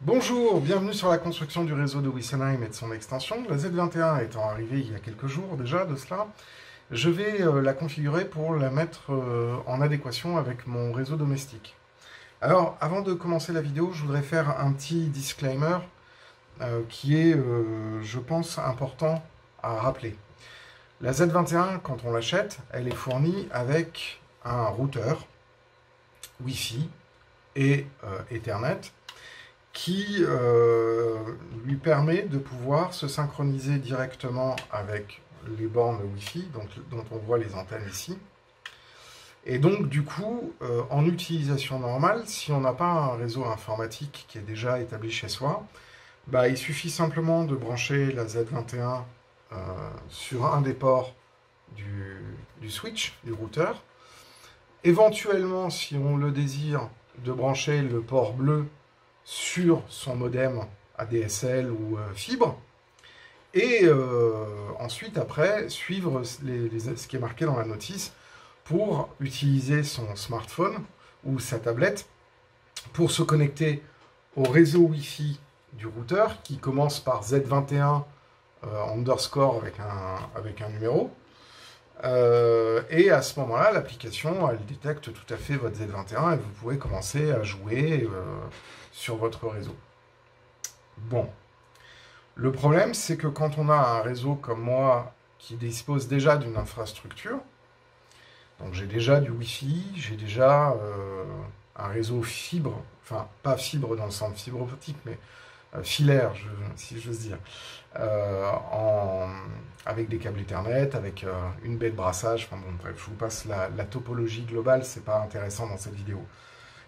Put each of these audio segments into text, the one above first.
Bonjour, bienvenue sur la construction du réseau de Wessenheim et de son extension. La Z21 étant arrivée il y a quelques jours déjà de cela, je vais la configurer pour la mettre en adéquation avec mon réseau domestique. Alors, avant de commencer la vidéo, je voudrais faire un petit disclaimer qui est, je pense, important à rappeler. La Z21, quand on l'achète, elle est fournie avec un routeur Wi-Fi et Ethernet qui lui permet de pouvoir se synchroniser directement avec les bornes Wi-Fi, dont on voit les antennes ici. Et donc, du coup, en utilisation normale, si on n'a pas un réseau informatique qui est déjà établi chez soi, bah, il suffit simplement de brancher la Z21 sur un des ports du switch, du routeur. Éventuellement, si on le désire, de brancher le port bleu sur son modem ADSL ou fibre, et ensuite, après, suivre ce qui est marqué dans la notice pour utiliser son smartphone ou sa tablette pour se connecter au réseau Wi-Fi du routeur qui commence par Z21 underscore avec un numéro. Et à ce moment-là, l'application, elle détecte tout à fait votre Z21 et vous pouvez commencer à jouer sur votre réseau. Bon. Le problème, c'est que quand on a un réseau comme moi qui dispose déjà d'une infrastructure, donc j'ai déjà du Wi-Fi, j'ai déjà un réseau fibre, enfin pas fibre dans le sens fibre optique, mais filaire, si j'ose dire, avec des câbles Ethernet, avec une baie de brassage, enfin bon, bref, je vous passe la topologie globale, c'est pas intéressant dans cette vidéo.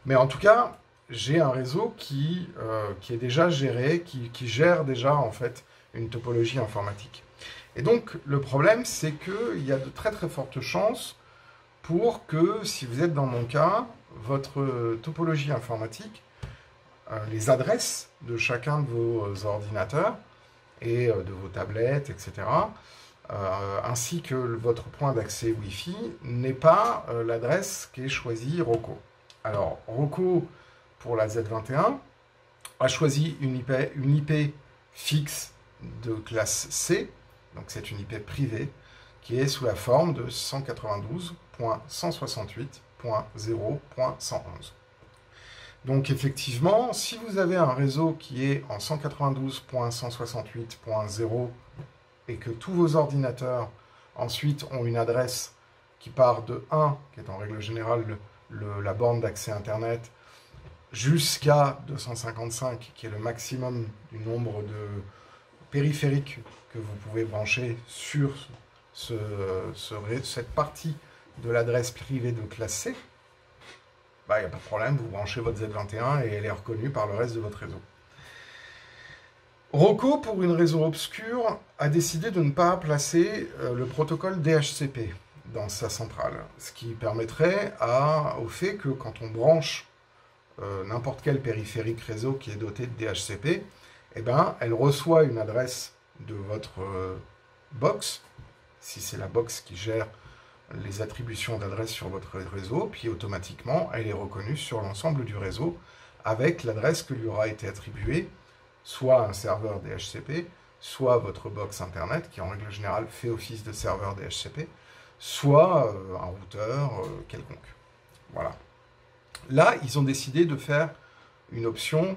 Mais en tout cas, j'ai un réseau qui est déjà géré, qui gère déjà en fait une topologie informatique. Et donc, le problème, c'est qu'il y a de très très fortes chances pour que, si vous êtes dans mon cas, votre topologie informatique, les adresses de chacun de vos ordinateurs et de vos tablettes, etc., ainsi que votre point d'accès Wi-Fi, n'est pas l'adresse qui est choisie Roku. Alors, Roku, pour la Z21, a choisi une IP fixe de classe C, donc c'est une IP privée, qui est sous la forme de 192.168.0.111. Donc effectivement, si vous avez un réseau qui est en 192.168.0 et que tous vos ordinateurs ensuite ont une adresse qui part de 1, qui est en règle générale la borne d'accès Internet, jusqu'à 255, qui est le maximum du nombre de périphériques que vous pouvez brancher sur cette partie de l'adresse privée de classe C, bah, il n'y a pas de problème, vous branchez votre Z21 et elle est reconnue par le reste de votre réseau. Roku, pour une raison obscure, a décidé de ne pas placer le protocole DHCP dans sa centrale, ce qui permettrait au fait que quand on branche n'importe quel périphérique réseau qui est doté de DHCP, eh ben, elle reçoit une adresse de votre box, si c'est la box qui gère les attributions d'adresse sur votre réseau, puis automatiquement, elle est reconnue sur l'ensemble du réseau avec l'adresse que lui aura été attribuée, soit un serveur DHCP, soit votre box Internet, qui en règle générale fait office de serveur DHCP, soit un routeur quelconque. Voilà. Là, ils ont décidé de faire une option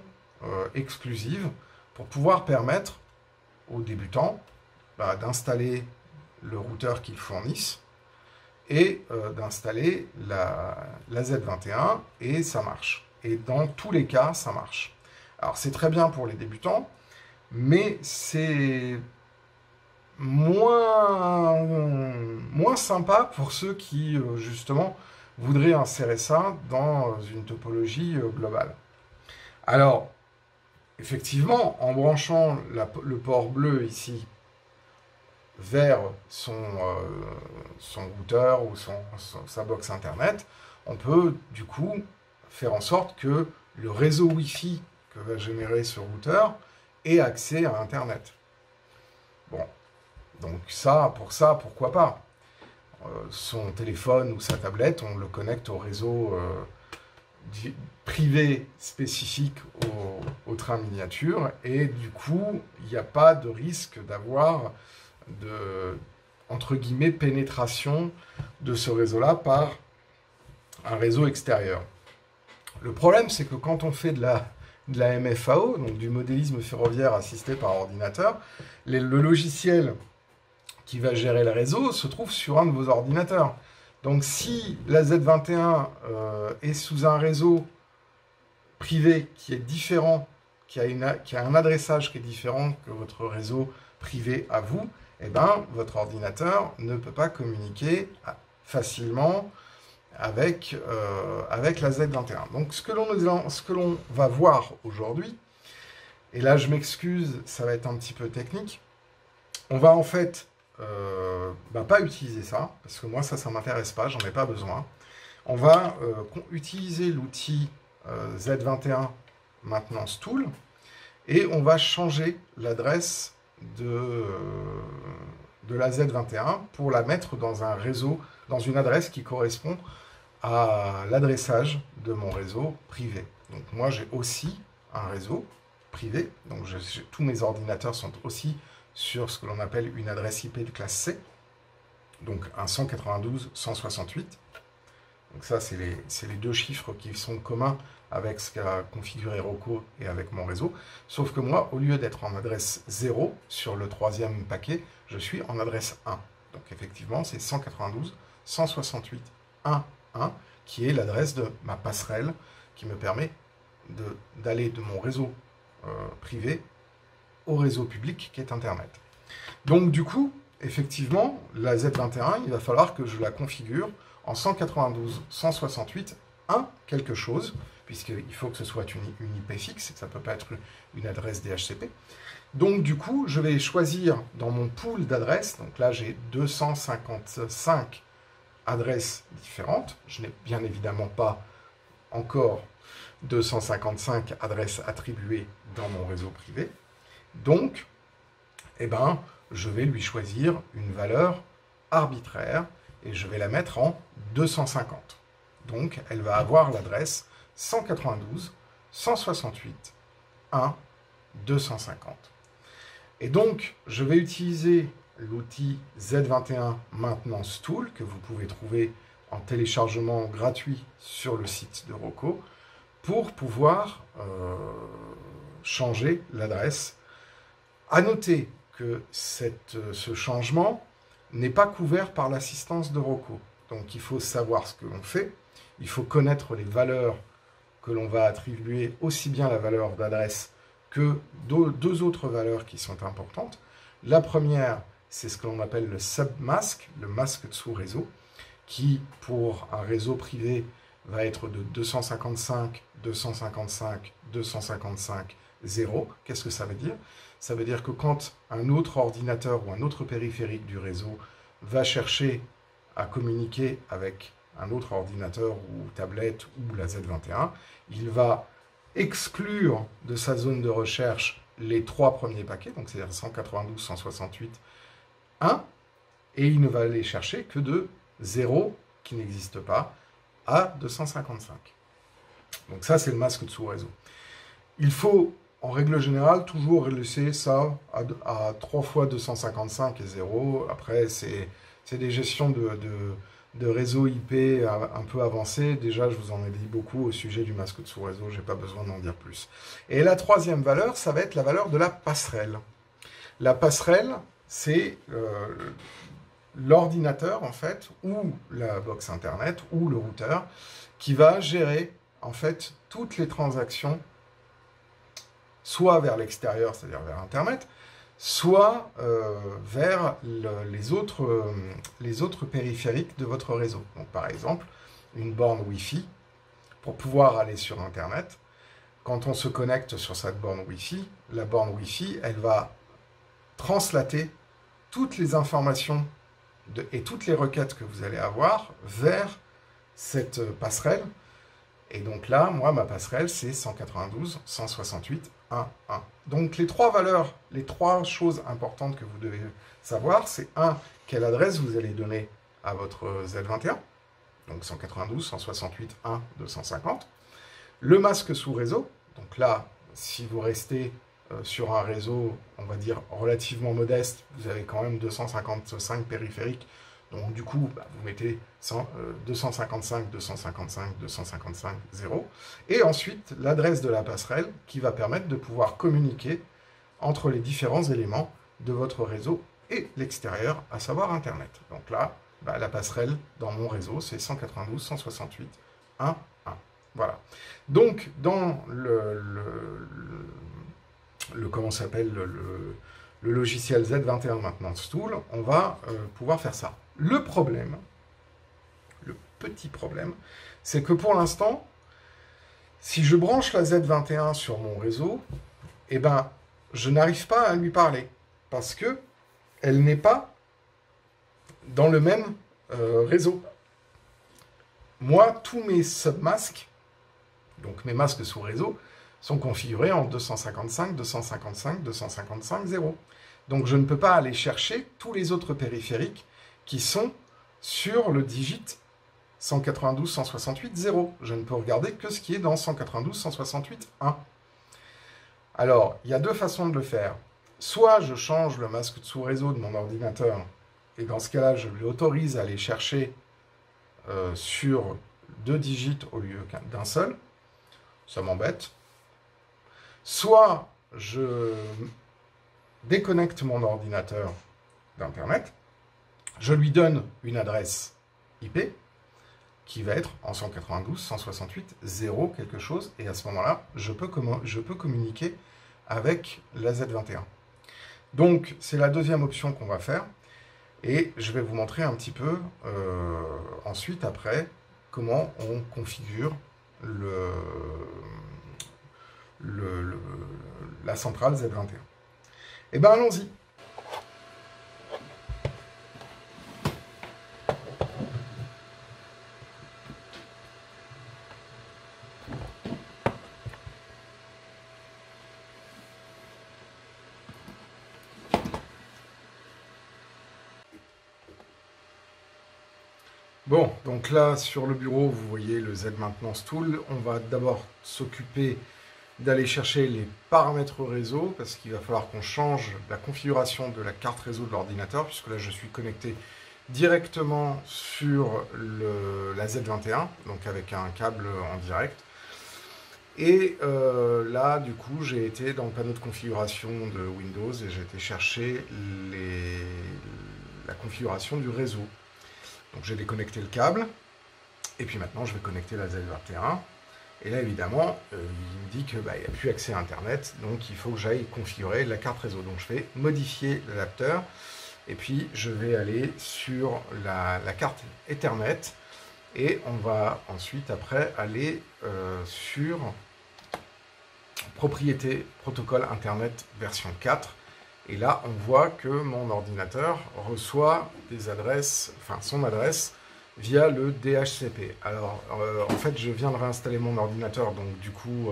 exclusive pour pouvoir permettre aux débutants d'installer le routeur qu'ils fournissent et d'installer la Z21, et ça marche. Et dans tous les cas, ça marche. Alors, c'est très bien pour les débutants, mais c'est moins sympa pour ceux qui, justement, voudraient insérer ça dans une topologie globale. Alors, effectivement, en branchant le port bleu ici vers son routeur ou sa box Internet, on peut du coup faire en sorte que le réseau Wi-Fi que va générer ce routeur ait accès à Internet. Bon, donc ça, pourquoi pas? son téléphone ou sa tablette, on le connecte au réseau privé spécifique au train miniature, et du coup, il n'y a pas de risque d'avoir de, entre guillemets, pénétration de ce réseau-là par un réseau extérieur. Le problème, c'est que quand on fait de la MFAO, donc du modélisme ferroviaire assisté par ordinateur, le logiciel qui va gérer le réseau se trouve sur un de vos ordinateurs. Donc si la Z21 est sous un réseau privé qui est différent, qui a un adressage qui est différent que votre réseau privé à vous, eh ben, votre ordinateur ne peut pas communiquer facilement avec la Z21. Donc ce que l'on va voir aujourd'hui, et là je m'excuse, ça va être un petit peu technique, on va en fait pas utiliser ça, parce que moi ça m'intéresse pas, j'en ai pas besoin. On va utiliser l'outil Z21 Maintenance Tool, et on va changer l'adresse de la Z21 pour la mettre dans un réseau, dans une adresse qui correspond à l'adressage de mon réseau privé. Donc moi j'ai aussi un réseau privé, donc tous mes ordinateurs sont aussi sur ce que l'on appelle une adresse IP de classe C, donc un 192.168. Donc ça c'est les deux chiffres qui sont communs avec ce qu'a configuré Rocco et avec mon réseau, sauf que moi, au lieu d'être en adresse 0 sur le troisième paquet, je suis en adresse 1. Donc effectivement, c'est 192.168.1.1 qui est l'adresse de ma passerelle qui me permet d'aller de mon réseau privé au réseau public qui est Internet. Donc du coup, effectivement, la Z21, il va falloir que je la configure en 192.168.1 quelque chose, puisqu'il faut que ce soit une IP fixe, ça ne peut pas être une adresse DHCP. Donc du coup, je vais choisir dans mon pool d'adresses, donc là j'ai 255 adresses différentes, je n'ai bien évidemment pas encore 255 adresses attribuées dans mon réseau privé, donc eh ben, je vais lui choisir une valeur arbitraire et je vais la mettre en 250. Donc elle va avoir l'adresse 192.168.1.250. Et donc, je vais utiliser l'outil Z21 Maintenance Tool que vous pouvez trouver en téléchargement gratuit sur le site de Rocco pour pouvoir changer l'adresse. À noter que ce changement n'est pas couvert par l'assistance de Rocco. Donc, il faut savoir ce que l'on fait. Il faut connaître les valeurs que l'on va attribuer, aussi bien la valeur d'adresse que deux autres valeurs qui sont importantes. La première, c'est ce que l'on appelle le submask, le masque de sous-réseau, qui, pour un réseau privé, va être de 255, 255, 255, 0. Qu'est-ce que ça veut dire? Ça veut dire que quand un autre ordinateur ou un autre périphérique du réseau va chercher à communiquer avec un autre ordinateur ou tablette ou la Z21, il va exclure de sa zone de recherche les trois premiers paquets, donc c'est-à-dire 192, 168, 1, et il ne va aller chercher que de 0, qui n'existe pas, à 255. Donc ça, c'est le masque de sous-réseau. Il faut, en règle générale, toujours laisser ça à 3 fois 255 et 0. Après, c'est des gestions de réseau IP un peu avancé. Déjà, je vous en ai dit beaucoup au sujet du masque de sous-réseau, je n'ai pas besoin d'en dire plus. Et la troisième valeur, ça va être la valeur de la passerelle. La passerelle, c'est l'ordinateur, en fait, ou la box Internet, ou le routeur, qui va gérer, en fait, toutes les transactions, soit vers l'extérieur, c'est-à-dire vers Internet, soit vers les autres périphériques de votre réseau. Donc, par exemple, une borne Wi-Fi, pour pouvoir aller sur Internet, quand on se connecte sur cette borne Wi-Fi, la borne Wi-Fi, elle va translater toutes les informations et toutes les requêtes que vous allez avoir vers cette passerelle. Et donc là, moi, ma passerelle, c'est 192.168.1.1. Donc les trois valeurs, les trois choses importantes que vous devez savoir, c'est 1, quelle adresse vous allez donner à votre Z21, donc 192.168.1.250. Le masque sous réseau, donc là, si vous restez sur un réseau, on va dire, relativement modeste, vous avez quand même 255 périphériques. Donc du coup, vous mettez 255, 255, 255, 0. Et ensuite, l'adresse de la passerelle qui va permettre de pouvoir communiquer entre les différents éléments de votre réseau et l'extérieur, à savoir Internet. Donc là, la passerelle dans mon réseau, c'est 192.168.1.1. Voilà. Donc, dans comment s'appelle le logiciel Z21 Maintenance Tool, on va pouvoir faire ça. Le problème, le petit problème, c'est que pour l'instant, si je branche la Z21 sur mon réseau, eh ben, je n'arrive pas à lui parler parce que elle n'est pas dans le même réseau. Moi, tous mes submasques, donc mes masques sous réseau, sont configurés en 255, 255, 255, 0. Donc je ne peux pas aller chercher tous les autres périphériques qui sont sur le digit 192.168.0. 0. Je ne peux regarder que ce qui est dans 192.168.1. Alors, il y a deux façons de le faire. Soit je change le masque sous réseau de mon ordinateur, et dans ce cas-là, je lui autorise à aller chercher sur 2 digits au lieu d'un seul. Ça m'embête. Soit je déconnecte mon ordinateur d'Internet, je lui donne une adresse IP qui va être en 192.168.0 quelque chose, et à ce moment-là, je peux communiquer avec la Z21. Donc, c'est la deuxième option qu'on va faire, et je vais vous montrer un petit peu ensuite, après, comment on configure la centrale Z21. Eh bien, allons-y. Bon, donc là, sur le bureau, vous voyez le Z Maintenance Tool. On va d'abord s'occuper d'aller chercher les paramètres réseau, parce qu'il va falloir qu'on change la configuration de la carte réseau de l'ordinateur, puisque là, je suis connecté directement sur la Z21, donc avec un câble en direct. Et là, du coup, j'ai été dans le panneau de configuration de Windows et j'ai été chercher la configuration du réseau. Donc j'ai déconnecté le câble, et puis maintenant je vais connecter la Z21. Et là, évidemment, il me dit qu'il n'y a plus accès à Internet, donc il faut que j'aille configurer la carte réseau. Donc je vais modifier l'adapteur, et puis je vais aller sur la carte Ethernet, et on va ensuite, après, aller sur Propriété Protocole Internet version 4. Et là, on voit que mon ordinateur reçoit des adresses, enfin son adresse, via le DHCP. Alors, en fait, je viens de réinstaller mon ordinateur, donc du coup,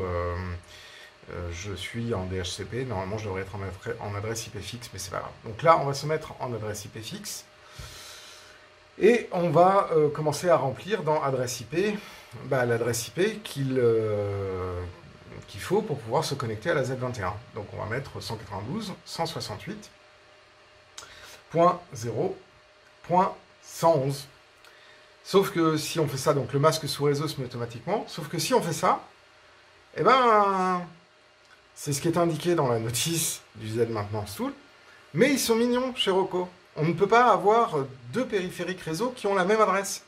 je suis en DHCP. Normalement, je devrais être en adresse IP fixe, mais c'est pas grave. Donc là, on va se mettre en adresse IP fixe. Et on va commencer à remplir dans adresse IP, l'adresse IP qu'il faut pour pouvoir se connecter à la Z21. Donc on va mettre 192.168.0.111. Sauf que si on fait ça, donc le masque sous réseau se met automatiquement, sauf que si on fait ça, eh ben, c'est ce qui est indiqué dans la notice du Z Maintenance Tool, mais ils sont mignons chez Rocco. On ne peut pas avoir deux périphériques réseau qui ont la même adresse.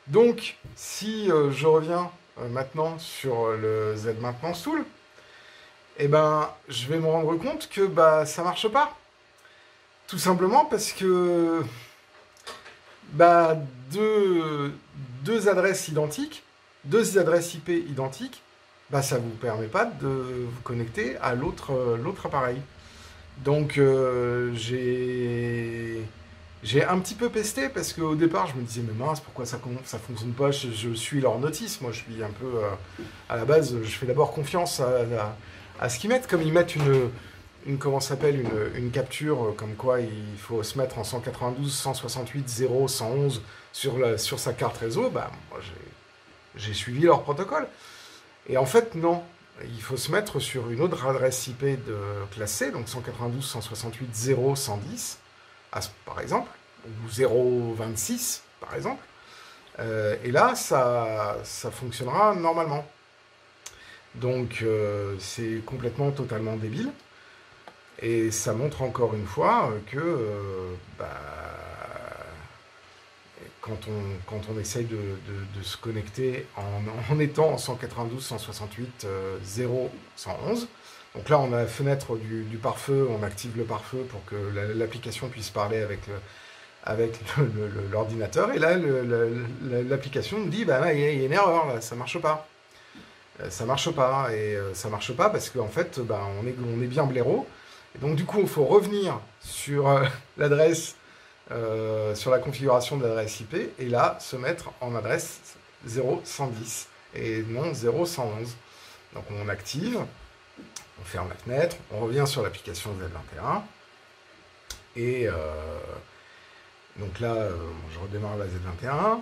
Donc, si je reviens maintenant sur le Z Maintenance Tool, eh ben, je vais me rendre compte que ça marche pas. Tout simplement parce que deux adresses identiques, deux adresses IP identiques, ça ne vous permet pas de vous connecter à l'autre appareil. Donc j'ai un petit peu pesté parce qu'au départ je me disais mais mince, pourquoi ça fonctionne pas, je suis leur notice, moi je suis un peu à la base, je fais d'abord confiance à ce qu'ils mettent, comme ils mettent comment s'appelle, une capture comme quoi il faut se mettre en 192.168.0.111 sur sa carte réseau, bah, moi j'ai suivi leur protocole. Et en fait, non. Il faut se mettre sur une autre adresse IP de classe C, donc 192.168.0.110, par exemple, ou 0.26, par exemple. Et là, ça fonctionnera normalement. Donc, c'est complètement, totalement débile. Et ça montre encore une fois que quand on essaye de se connecter en étant en 192.168.0.111, donc là on a la fenêtre du pare-feu, on active le pare-feu pour que l'application puisse parler avec l'ordinateur, et là l'application nous dit bah là, il y a une erreur, là, ça marche pas. Ça marche pas, et ça marche pas parce qu'en fait on est bien blaireau. Et donc du coup, il faut revenir sur l'adresse, sur la configuration de l'adresse IP, et là, se mettre en adresse 0.110 et non 0.111. Donc on active, on ferme la fenêtre, on revient sur l'application Z21, et donc là, je redémarre la Z21.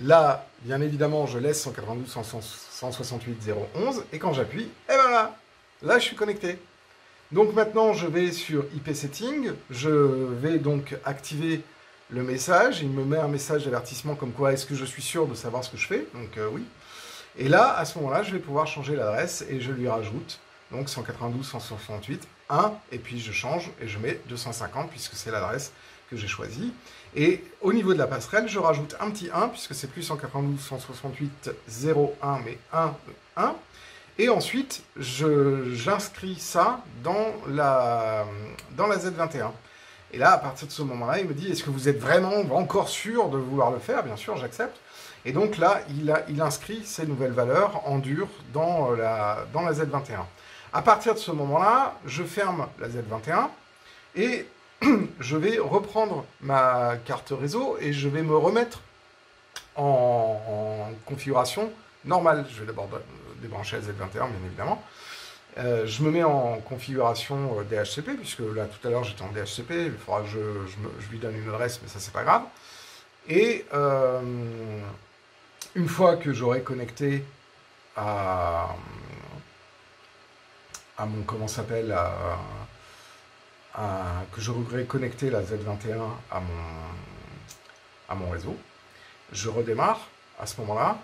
Là, bien évidemment, je laisse 192.168.0.11, et quand j'appuie, et voilà, là je suis connecté. Donc maintenant, je vais sur IP Setting, je vais donc activer le message, il me met un message d'avertissement comme quoi est-ce que je suis sûr de savoir ce que je fais, donc oui. Et là, à ce moment-là, je vais pouvoir changer l'adresse et je lui rajoute donc 192.168.1, et puis je change et je mets 250 puisque c'est l'adresse que j'ai choisie. Et au niveau de la passerelle, je rajoute un petit 1 puisque c'est plus 192.168.0.1 mais 1. Et ensuite, j'inscris ça dans la Z21. Et là, à partir de ce moment-là, il me dit, est-ce que vous êtes vraiment encore sûr de vouloir le faire? Bien sûr, j'accepte. Et donc là, il inscrit ces nouvelles valeurs en dur dans la Z21. À partir de ce moment-là, je ferme la Z21 et je vais reprendre ma carte réseau et je vais me remettre en configuration normale. Je vais d'abord débrancher la Z21, bien évidemment. Je me mets en configuration DHCP, puisque là, tout à l'heure, j'étais en DHCP. Il faudra que je lui donne une adresse, mais ça, c'est pas grave. Et une fois que j'aurai connecté à mon, comment s'appelle, que j'aurai connecté la Z21 à mon réseau, je redémarre à ce moment-là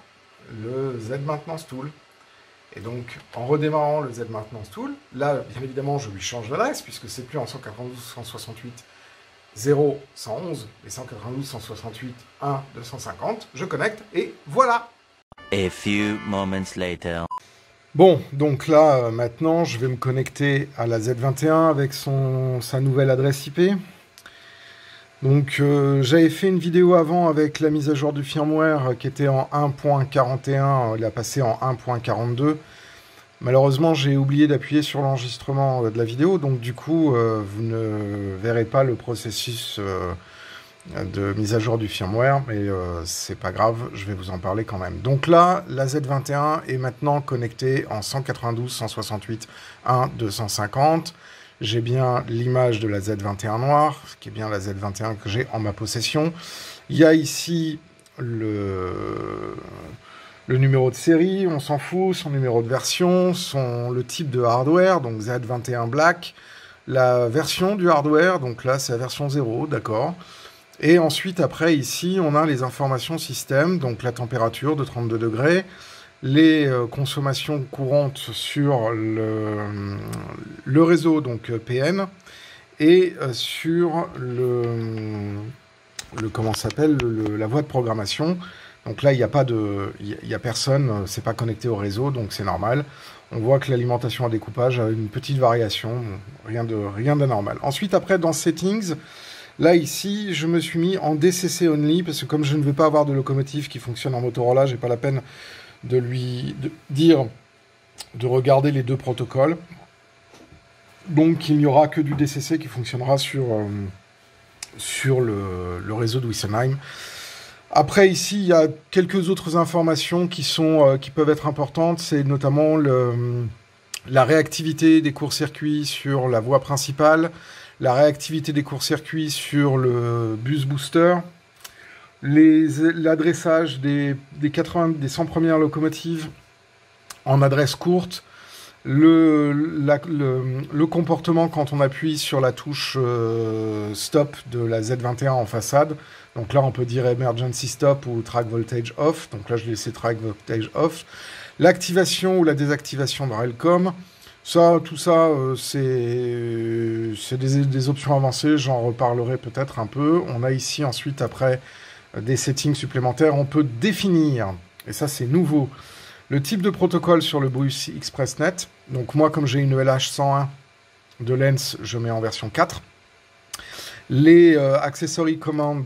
le Z Maintenance Tool. Et donc, en redémarrant le Z Maintenance Tool, là, bien évidemment, je lui change l'adresse, puisque c'est plus en 192.168.0.111, mais 192.168.1.250. Je connecte, et voilà! A few moments later. Bon, donc là, maintenant, je vais me connecter à la Z21 avec sa nouvelle adresse IP. Donc, j'avais fait une vidéo avant avec la mise à jour du firmware qui était en 1.41, il a passé en 1.42. Malheureusement, j'ai oublié d'appuyer sur l'enregistrement de la vidéo, donc du coup, vous ne verrez pas le processus de mise à jour du firmware, mais c'est pas grave, je vais vous en parler quand même. Donc là, la Z21 est maintenant connectée en 192.168.1.250. J'ai bien l'image de la Z21 noire, ce qui est bien la Z21 que j'ai en ma possession. Il y a ici le numéro de série, on s'en fout, son numéro de version, le type de hardware, donc Z21 Black, la version du hardware, donc là c'est la version 0, d'accord. Et ensuite, après, ici, on a les informations système, donc la température de 32 degrés, les consommations courantes sur le réseau, donc PN, et sur comment s'appelle, la voie de programmation. Donc là, il n'y a pas il y a personne, c'est pas connecté au réseau, donc c'est normal. On voit que l'alimentation à découpage a une petite variation, rien d'anormal. Ensuite, après, dans Settings, là, ici, je me suis mis en DCC Only, parce que comme je ne veux pas avoir de locomotive qui fonctionne en Motorola, j'ai pas la peine de lui dire de regarder les deux protocoles. Donc, il n'y aura que du DCC qui fonctionnera sur le réseau de Wessenheim. Après, ici, il y a quelques autres informations qui peuvent être importantes. C'est notamment la réactivité des courts-circuits sur la voie principale, la réactivité des courts-circuits sur le bus booster, l'adressage des 100 premières locomotives en adresse courte, le comportement quand on appuie sur la touche stop de la Z21 en façade. Donc là, on peut dire emergency stop ou track voltage off. Donc là, je vais laisser track voltage off. L'activation ou la désactivation de Railcom. Tout ça, c'est des options avancées. J'en reparlerai peut-être un peu. On a ici ensuite, après, des settings supplémentaires. On peut définir, et ça, c'est nouveau, le type de protocole sur le bus ExpressNet. Donc moi, comme j'ai une LH101 de Lens, je mets en version 4. Les accessory commands,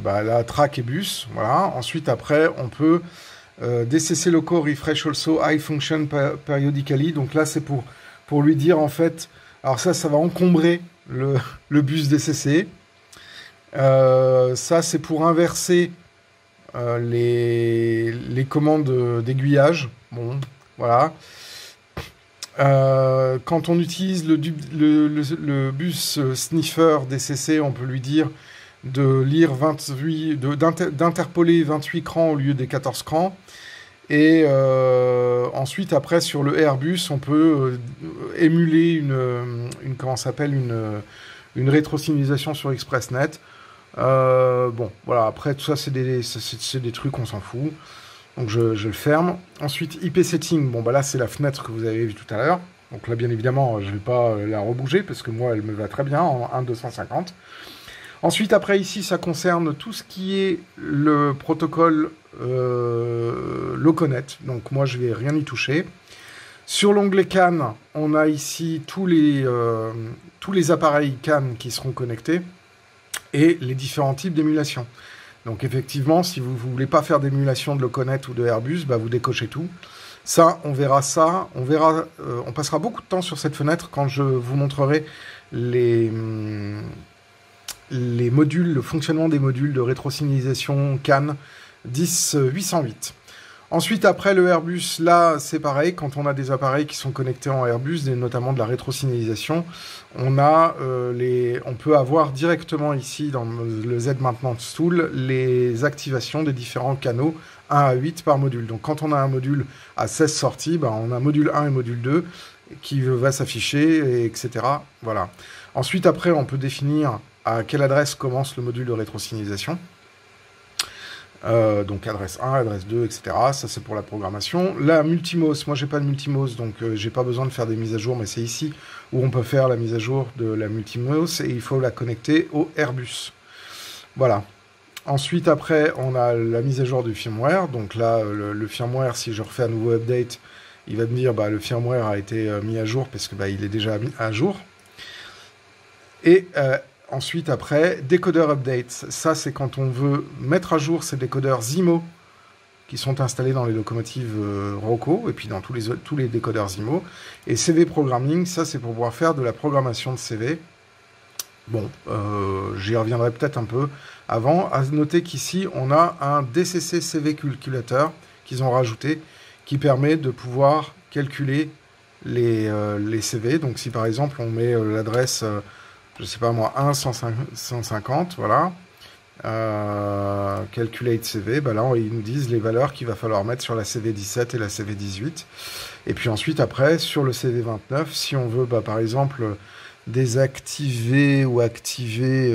la track et bus. Voilà. Ensuite, après, on peut DCC loco refresh also high function periodically. Donc là, c'est pour lui dire, en fait, alors ça va encombrer le bus DCC. Ça, c'est pour inverser les commandes d'aiguillage. Bon, voilà. Quand on utilise le bus sniffer DCC, on peut lui dire de lire d'interpoler 28 crans au lieu des 14 crans. Et ensuite, après, sur le Airbus, on peut émuler une rétrosignalisation sur ExpressNet. Bon, voilà, après, tout ça, c'est des trucs, on s'en fout. Donc, je le ferme. Ensuite, IP Setting. Bon, là, c'est la fenêtre que vous avez vue tout à l'heure. Donc là, bien évidemment, je ne vais pas la rebouger parce que moi, elle me va très bien en 1.250. Ensuite, après, ici, ça concerne tout ce qui est le protocole Loconet. Donc, moi, je ne vais rien y toucher. Sur l'onglet CAN, on a ici tous les appareils CAN qui seront connectés et les différents types d'émulation. Donc, effectivement, si vous ne voulez pas faire d'émulation de Loconet ou de Airbus, vous décochez tout. Ça. On passera beaucoup de temps sur cette fenêtre quand je vous montrerai les modules, le fonctionnement des modules de rétrosignalisation CAN 10808. Ensuite, après le Airbus, là, c'est pareil. Quand on a des appareils qui sont connectés en Airbus, et notamment de la rétrosignalisation, on peut avoir directement ici, dans le Z Maintenance Tool, les activations des différents canaux 1 à 8 par module. Donc, quand on a un module à 16 sorties, on a module 1 et module 2 qui va s'afficher, etc. Voilà. Ensuite, après, on peut définir à quelle adresse commence le module de rétrosignalisation. Donc adresse 1, adresse 2, etc. Ça, c'est pour la programmation. La multimos, moi, j'ai pas de multimos, donc j'ai pas besoin de faire des mises à jour, mais c'est ici où on peut faire la mise à jour de la multimos et il faut la connecter au Airbus. Voilà. Ensuite, après, on a la mise à jour du firmware. Donc là, le firmware, si je refais un nouveau update, il va me dire le firmware a été mis à jour parce que il est déjà mis à jour. Et ensuite, après, décodeur updates. Ça, c'est quand on veut mettre à jour ces décodeurs ZIMO qui sont installés dans les locomotives Roco et puis dans tous les décodeurs ZIMO. Et CV programming, ça, c'est pour pouvoir faire de la programmation de CV. Bon, j'y reviendrai peut-être un peu avant. À noter qu'ici, on a un DCC CV calculateur qu'ils ont rajouté qui permet de pouvoir calculer les CV. Donc, si par exemple, on met l'adresse... je sais pas moi, 150, voilà. Calculate CV, là, ils nous disent les valeurs qu'il va falloir mettre sur la CV17 et la CV18. Et puis ensuite, après, sur le CV29, si on veut, par exemple, désactiver ou activer...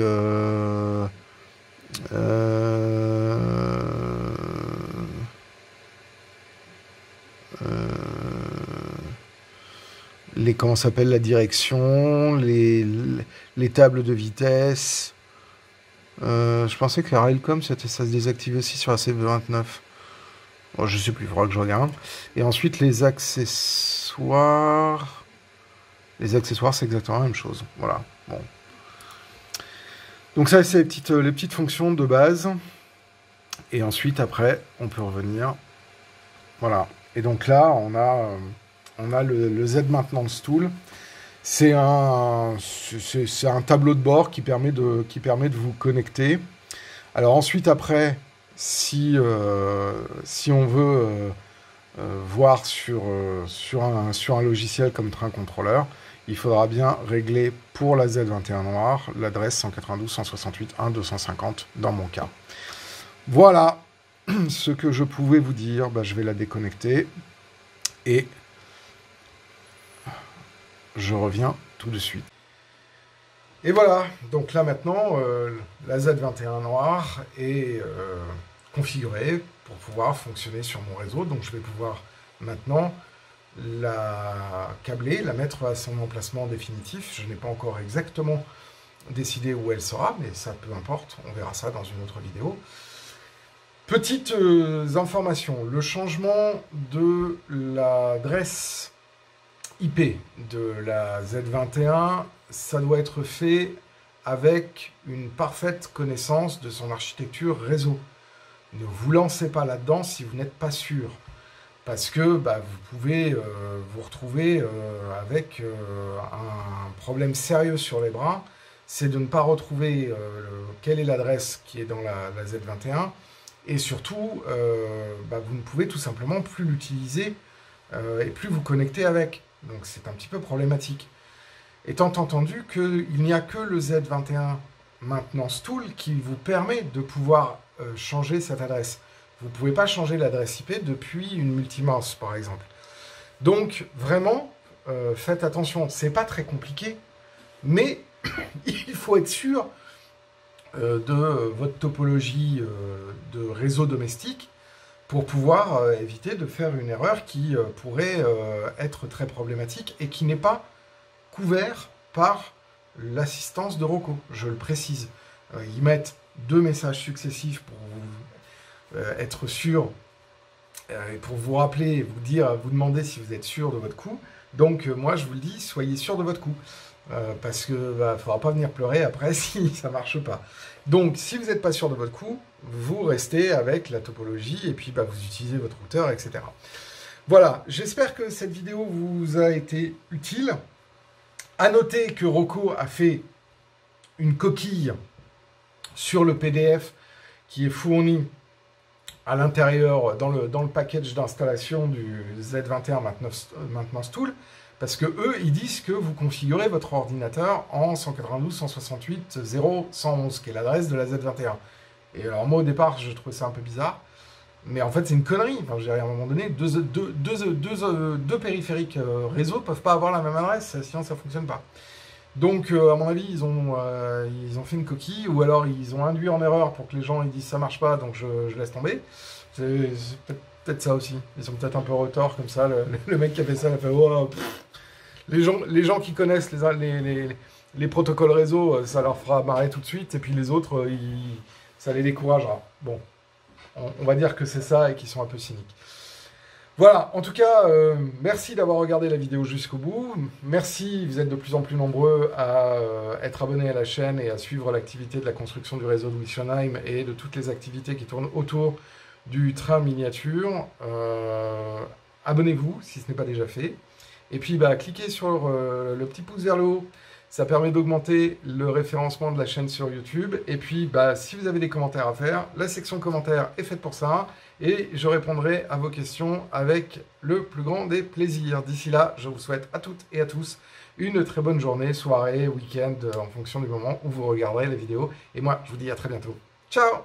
comment s'appelle la direction, les tables de vitesse. Je pensais que la Railcom, ça se désactivait aussi sur la CV29. Bon, je sais plus, il faudra que je regarde. Et ensuite, les accessoires. Les accessoires, c'est exactement la même chose. Voilà. Bon. Donc ça, c'est les petites fonctions de base. Et ensuite, après, on peut revenir. Voilà. Et donc là, on a le Z Maintenance Tool. C'est un tableau de bord qui permet de vous connecter. Alors ensuite, après, si on veut voir sur un logiciel comme Train Controller, il faudra bien régler pour la Z21 noire l'adresse 192.168.1.250 dans mon cas. Voilà ce que je pouvais vous dire. Je vais la déconnecter et je reviens tout de suite. Et voilà, donc là maintenant, la Z21 noire est configurée pour pouvoir fonctionner sur mon réseau. Donc je vais pouvoir maintenant la câbler, la mettre à son emplacement définitif. Je n'ai pas encore exactement décidé où elle sera, mais ça peu importe, on verra ça dans une autre vidéo. Petites informations, le changement de l'adresse IP de la Z21, ça doit être fait avec une parfaite connaissance de son architecture réseau. Ne vous lancez pas là-dedans si vous n'êtes pas sûr, parce que vous pouvez vous retrouver avec un problème sérieux sur les bras, c'est de ne pas retrouver quelle est l'adresse qui est dans la Z21, et surtout, vous ne pouvez tout simplement plus l'utiliser et plus vous connecter avec. Donc c'est un petit peu problématique. Étant entendu qu'il n'y a que le Z21 Maintenance Tool qui vous permet de pouvoir changer cette adresse. Vous ne pouvez pas changer l'adresse IP depuis une multimouse, par exemple. Donc, vraiment, faites attention. C'est pas très compliqué, mais il faut être sûr de votre topologie de réseau domestique pour pouvoir éviter de faire une erreur qui pourrait être très problématique et qui n'est pas couvert par l'assistance de Roku, je le précise. Ils mettent 2 messages successifs pour vous être sûr, et pour vous rappeler, vous demander si vous êtes sûr de votre coup. Donc moi je vous le dis, soyez sûr de votre coup. Parce que ne faudra pas venir pleurer après si ça ne marche pas. Donc si vous n'êtes pas sûr de votre coup, vous restez avec la topologie et puis vous utilisez votre routeur, etc. Voilà, j'espère que cette vidéo vous a été utile. À noter que Roku a fait une coquille sur le PDF qui est fourni à l'intérieur, dans le package d'installation du Z21 Maintenance Tool, parce que eux, ils disent que vous configurez votre ordinateur en 192.168.0.111, qui est l'adresse de la Z21. Et alors moi, au départ, je trouvais ça un peu bizarre, mais en fait, c'est une connerie. Enfin, je dirais, à un moment donné, deux périphériques réseau ne peuvent pas avoir la même adresse, sinon ça ne fonctionne pas. Donc, à mon avis, ils ont fait une coquille, ou alors ils ont induit en erreur pour que les gens ils disent ça marche pas, donc je laisse tomber. C'est peut-être ça aussi. Ils sont peut-être un peu retors comme ça. Le mec qui a fait ça, il a fait oh, les gens qui connaissent les protocoles réseau, ça leur fera marrer tout de suite, et puis les autres, ça les découragera. Bon, on va dire que c'est ça et qu'ils sont un peu cyniques. Voilà, en tout cas, merci d'avoir regardé la vidéo jusqu'au bout. Merci, vous êtes de plus en plus nombreux à être abonnés à la chaîne et à suivre l'activité de la construction du réseau de Witzenheim et de toutes les activités qui tournent autour du train miniature. Abonnez-vous si ce n'est pas déjà fait. Et puis, cliquez sur le petit pouce vers le haut. Ça permet d'augmenter le référencement de la chaîne sur YouTube. Et puis, si vous avez des commentaires à faire, la section commentaires est faite pour ça. Et je répondrai à vos questions avec le plus grand des plaisirs. D'ici là, je vous souhaite à toutes et à tous une très bonne journée, soirée, week-end, en fonction du moment où vous regarderez la vidéo. Et moi, je vous dis à très bientôt. Ciao!